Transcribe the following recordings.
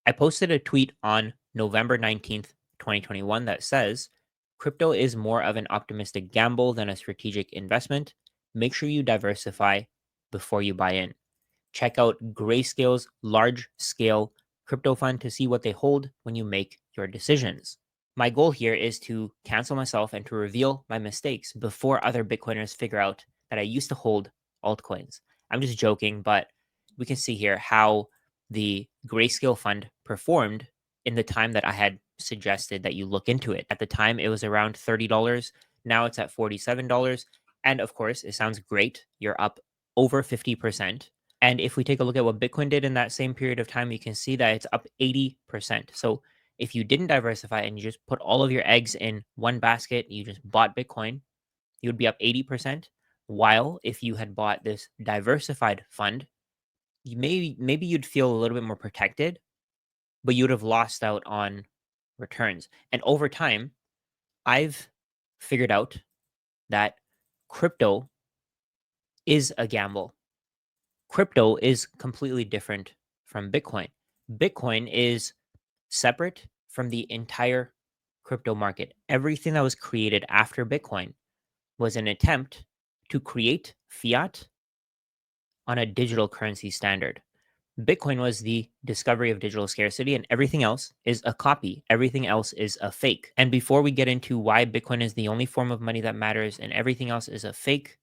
I posted a tweet on November 19th, 2021 that says, crypto is more of an optimistic gamble than a strategic investment. Make sure you diversify before you buy in. Check out Grayscale's large scale crypto fund to see what they hold when you make your decisions. My goal here is to cancel myself and to reveal my mistakes before other Bitcoiners figure out that I used to hold altcoins. I'm just joking, but we can see here how the Grayscale fund performed in the time that I had suggested that you look into it. At the time, it was around $30. Now it's at $47. And of course, it sounds great. You're up over 50%. And if we take a look at what Bitcoin did in that same period of time, you can see that it's up 80%. So if you didn't diversify and you just put all of your eggs in one basket, you just bought Bitcoin, you would be up 80%. While if you had bought this diversified fund, maybe you'd feel a little bit more protected, but you would have lost out on returns. And over time, I've figured out that crypto is a gamble. Crypto is completely different from Bitcoin. Bitcoin is separate from the entire crypto market. Everything that was created after Bitcoin was an attempt to create fiat on a digital currency standard. Bitcoin was the discovery of digital scarcity, and everything else is a copy. Everything else is a fake. And before we get into why Bitcoin is the only form of money that matters and everything else is a fake,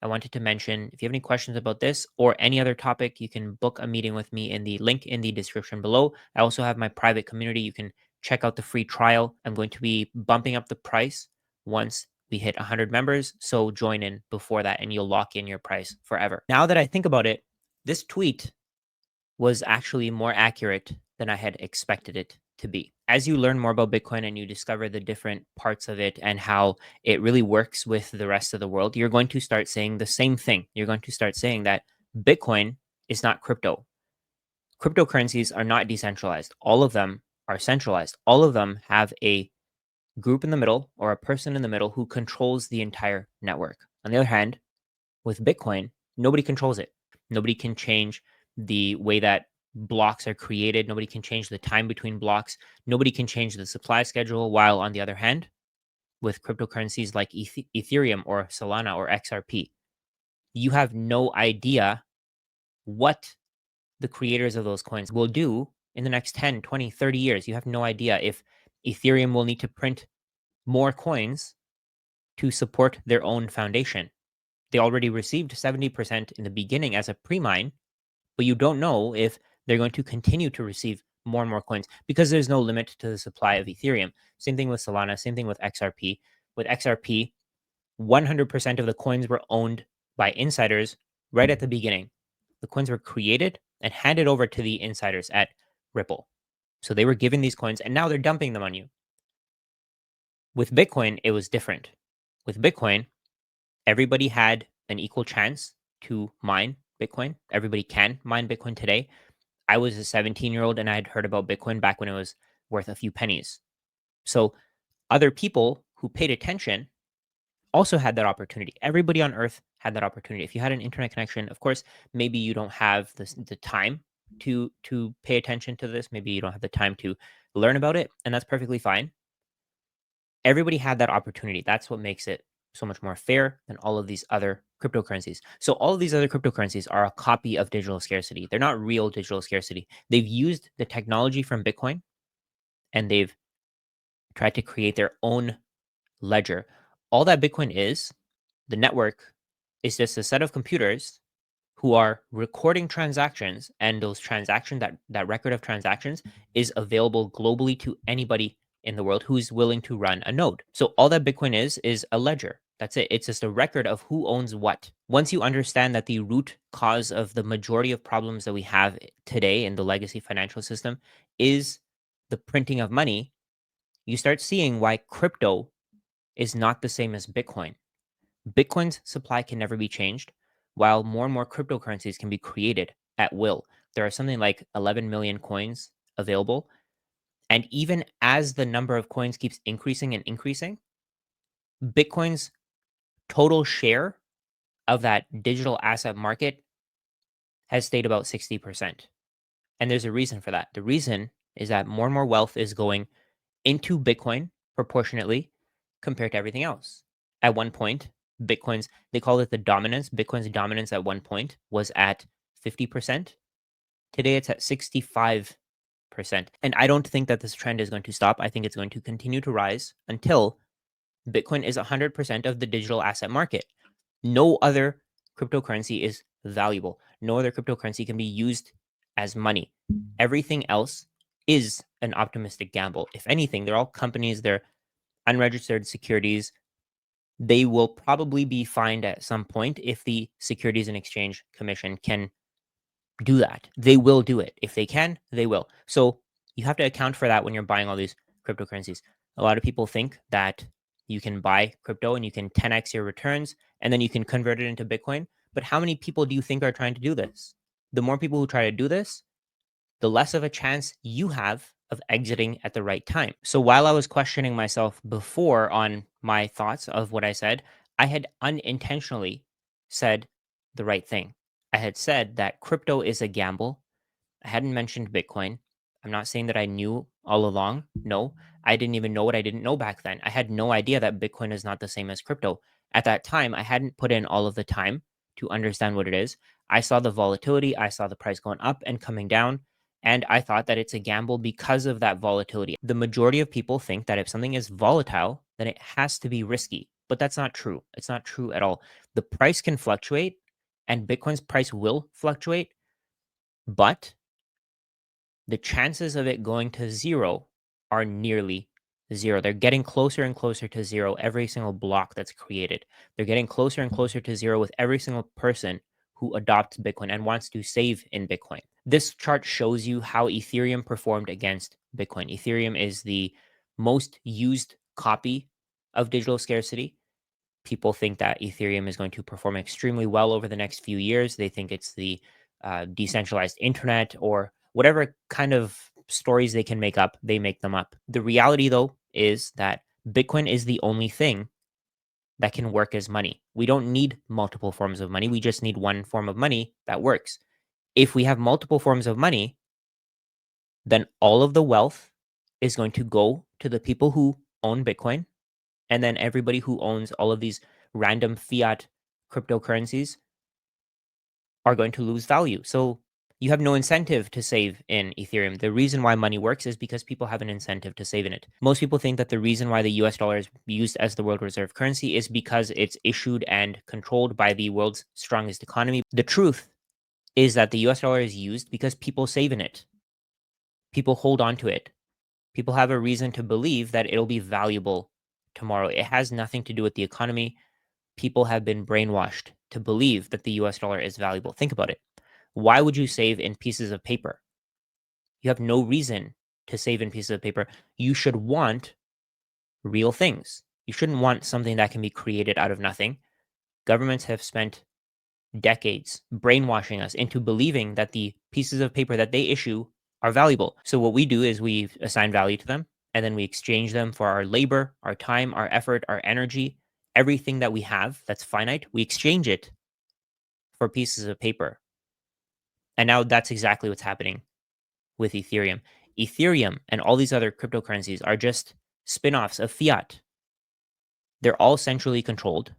I wanted to mention if you have any questions about this or any other topic, you can book a meeting with me in the link in the description below. I also have my private community. You can check out the free trial. I'm going to be bumping up the price once we hit 100 members. So join in before that and you'll lock in your price forever. Now that I think about it, this tweet was actually more accurate than I had expected it to be. As you learn more about Bitcoin and you discover the different parts of it and how it really works with the rest of the world, you're going to start saying the same thing. You're going to start saying that Bitcoin is not crypto. Cryptocurrencies are not decentralized. All of them are centralized. All of them have a group in the middle or a person in the middle who controls the entire network. On the other hand, with Bitcoin, nobody controls it. Nobody can change the way that blocks are created. Nobody can change the time between blocks. Nobody can change the supply schedule. While on the other hand, with cryptocurrencies like Ethereum or Solana or XRP, you have no idea what the creators of those coins will do in the next 10, 20, 30 years. You have no idea if Ethereum will need to print more coins to support their own foundation. They already received 70% in the beginning as a pre-mine, but you don't know if they're going to continue to receive more and more coins because there's no limit to the supply of Ethereum. Same thing with Solana, same thing with XRP. With XRP, 100% of the coins were owned by insiders right at the beginning. The coins were created and handed over to the insiders at Ripple. So they were given these coins and now they're dumping them on you. With Bitcoin, it was different. With Bitcoin, everybody had an equal chance to mine Bitcoin. Everybody can mine Bitcoin today. I was a 17-year-old and I had heard about Bitcoin back when it was worth a few pennies. So other people who paid attention also had that opportunity. Everybody on earth had that opportunity. If you had an internet connection, of course, maybe you don't have the time to pay attention to this. Maybe you don't have the time to learn about it, and that's perfectly fine. Everybody had that opportunity. That's what makes it so much more fair than all of these other cryptocurrencies. So all of these other cryptocurrencies are a copy of digital scarcity. They're not real digital scarcity. They've used the technology from Bitcoin and they've tried to create their own ledger. All that Bitcoin is, the network, is just a set of computers who are recording transactions, and those transactions, that record of transactions is available globally to anybody in the world who's willing to run a node. So all that Bitcoin is a ledger. That's it. It's just a record of who owns what. Once you understand that the root cause of the majority of problems that we have today in the legacy financial system is the printing of money, you start seeing why crypto is not the same as Bitcoin. Bitcoin's supply can never be changed, while more and more cryptocurrencies can be created at will. There are something like 11 million coins available. And even as the number of coins keeps increasing and increasing, Bitcoin's total share of that digital asset market has stayed about 60%. And there's a reason for that. The reason is that more and more wealth is going into Bitcoin proportionately compared to everything else. At one point, they call it the dominance. Bitcoin's dominance at one point was at 50%. Today it's at 65%. And I don't think that this trend is going to stop. I think it's going to continue to rise until Bitcoin is 100% of the digital asset market. No other cryptocurrency is valuable. No other cryptocurrency can be used as money. Everything else is an optimistic gamble. If anything, they're all companies, they're unregistered securities. They will probably be fined at some point if the Securities and Exchange Commission can do that. They will do it. If they can, they will. So you have to account for that when you're buying all these cryptocurrencies. A lot of people think that you can buy crypto and you can 10x your returns and then you can convert it into Bitcoin. But how many people do you think are trying to do this? The more people who try to do this, the less of a chance you have of exiting at the right time. So while I was questioning myself before on my thoughts of what I said, I had unintentionally said the right thing. I had said that crypto is a gamble. I hadn't mentioned Bitcoin. I'm not saying that I knew all along. No, I didn't even know what I didn't know back then. I had no idea that Bitcoin is not the same as crypto. At that time, I hadn't put in all of the time to understand what it is. I saw the volatility, I saw the price going up and coming down, and I thought that it's a gamble because of that volatility. The majority of people think that if something is volatile, then it has to be risky. But that's not true. It's not true at all. The price can fluctuate, and Bitcoin's price will fluctuate, but the chances of it going to zero are nearly zero. They're getting closer and closer to zero every single block that's created. They're getting closer and closer to zero with every single person who adopts Bitcoin and wants to save in Bitcoin. This chart shows you how Ethereum performed against Bitcoin. Ethereum is the most used copy of digital scarcity. People think that Ethereum is going to perform extremely well over the next few years. They think it's the decentralized internet or whatever kind of stories they can make up, they make them up. The reality, though, is that Bitcoin is the only thing that can work as money. We don't need multiple forms of money. We just need one form of money that works. If we have multiple forms of money, then all of the wealth is going to go to the people who own Bitcoin. And then everybody who owns all of these random fiat cryptocurrencies are going to lose value. So you have no incentive to save in Ethereum. The reason why money works is because people have an incentive to save in it. Most people think that the reason why the US dollar is used as the world reserve currency is because it's issued and controlled by the world's strongest economy. The truth is that the US dollar is used because people save in it. People hold on to it. People have a reason to believe that it'll be valuable tomorrow. It has nothing to do with the economy. People have been brainwashed to believe that the US dollar is valuable. Think about it. Why would you save in pieces of paper? You have no reason to save in pieces of paper. You should want real things. You shouldn't want something that can be created out of nothing. Governments have spent decades brainwashing us into believing that the pieces of paper that they issue are valuable. So what we do is we assign value to them and then we exchange them for our labor, our time, our effort, our energy, everything that we have that's finite, we exchange it for pieces of paper. And now that's exactly what's happening with Ethereum. Ethereum and all these other cryptocurrencies are just spin-offs of fiat. They're all centrally controlled.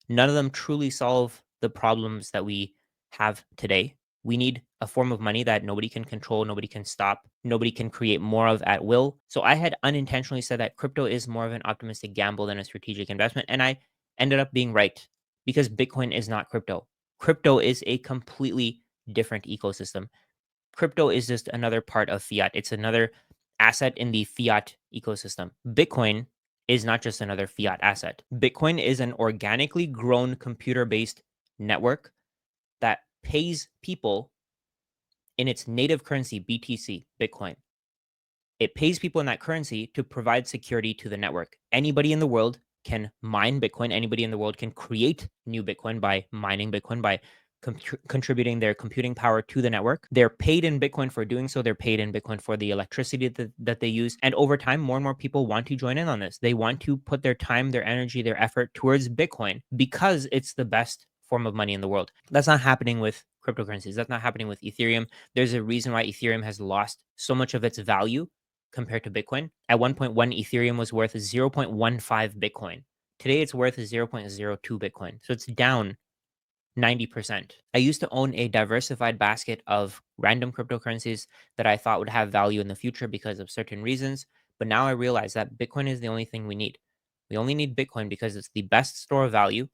None of them truly solve the problems that we have today. We need a form of money that nobody can control, nobody can stop, nobody can create more of at will. So I had unintentionally said that crypto is more of an optimistic gamble than a strategic investment. And I ended up being right because Bitcoin is not crypto. Crypto is a completely different ecosystem. Crypto is just another part of fiat, it's another asset in the fiat ecosystem. Bitcoin is not just another fiat asset. Bitcoin is an organically grown computer based network that pays people in its native currency, BTC, Bitcoin. It pays people in that currency to provide security to the network. Anybody in the world can mine Bitcoin. Anybody in the world can create new Bitcoin by mining Bitcoin, by contributing their computing power to the network. They're paid in Bitcoin for doing so. They're paid in Bitcoin for the electricity that they use. And over time, more and more people want to join in on this. They want to put their time, their energy, their effort towards Bitcoin because it's the best form of money in the world. That's not happening with cryptocurrencies. That's not happening with Ethereum. There's a reason why Ethereum has lost so much of its value compared to Bitcoin. At one point, one Ethereum was worth 0.15 Bitcoin. Today, it's worth 0.02 Bitcoin. So it's down 90%. I used to own a diversified basket of random cryptocurrencies that I thought would have value in the future because of certain reasons. But now I realize that Bitcoin is the only thing we need. We only need Bitcoin because it's the best store of value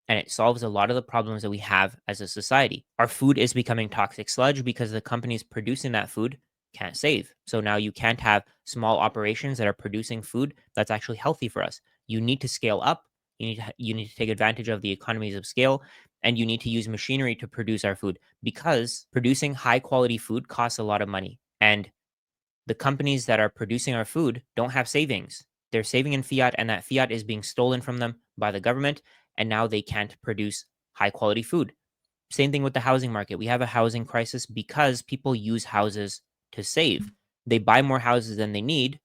and it solves a lot of the problems that we have as a society. Our food is becoming toxic sludge because the companies producing that food can't save. So now you can't have small operations that are producing food that's actually healthy for us. You need to scale up. You need to take advantage of the economies of scale, and you need to use machinery to produce our food because producing high quality food costs a lot of money. And the companies that are producing our food don't have savings. They're saving in fiat, and that fiat is being stolen from them by the government. And now they can't produce high quality food. Same thing with the housing market. We have a housing crisis because people use houses to save. They buy more houses than they need,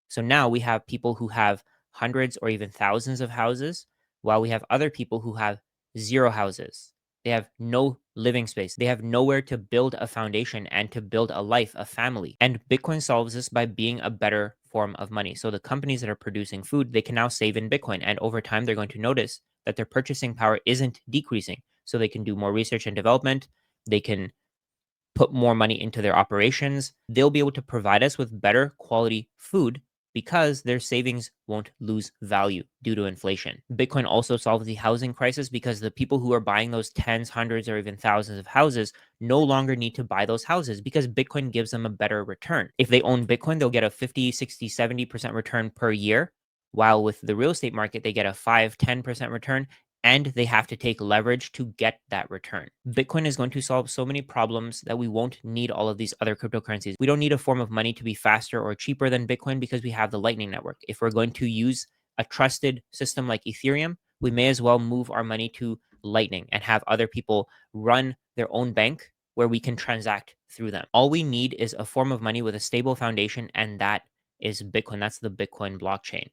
so now we have people who have hundreds or even thousands of houses, while we have other people who have zero houses. They have no living space. They have nowhere to build a foundation and to build a life, a family. And Bitcoin solves this by being a better form of money. So the companies that are producing food, they can now save in Bitcoin. And over time, they're going to notice that their purchasing power isn't decreasing. So they can do more research and development. They can put more money into their operations. They'll be able to provide us with better quality food because their savings won't lose value due to inflation. Bitcoin also solves the housing crisis because the people who are buying those tens, hundreds, or even thousands of houses no longer need to buy those houses because Bitcoin gives them a better return. If they own Bitcoin, they'll get a 50, 60, 70% return per year, while with the real estate market, they get a 5, 10% return, and they have to take leverage to get that return. Bitcoin is going to solve so many problems that we won't need all of these other cryptocurrencies. We don't need a form of money to be faster or cheaper than Bitcoin because we have the Lightning Network. If we're going to use a trusted system like Ethereum, we may as well move our money to Lightning and have other people run their own bank where we can transact through them. All we need is a form of money with a stable foundation, and that is Bitcoin. That's the Bitcoin blockchain.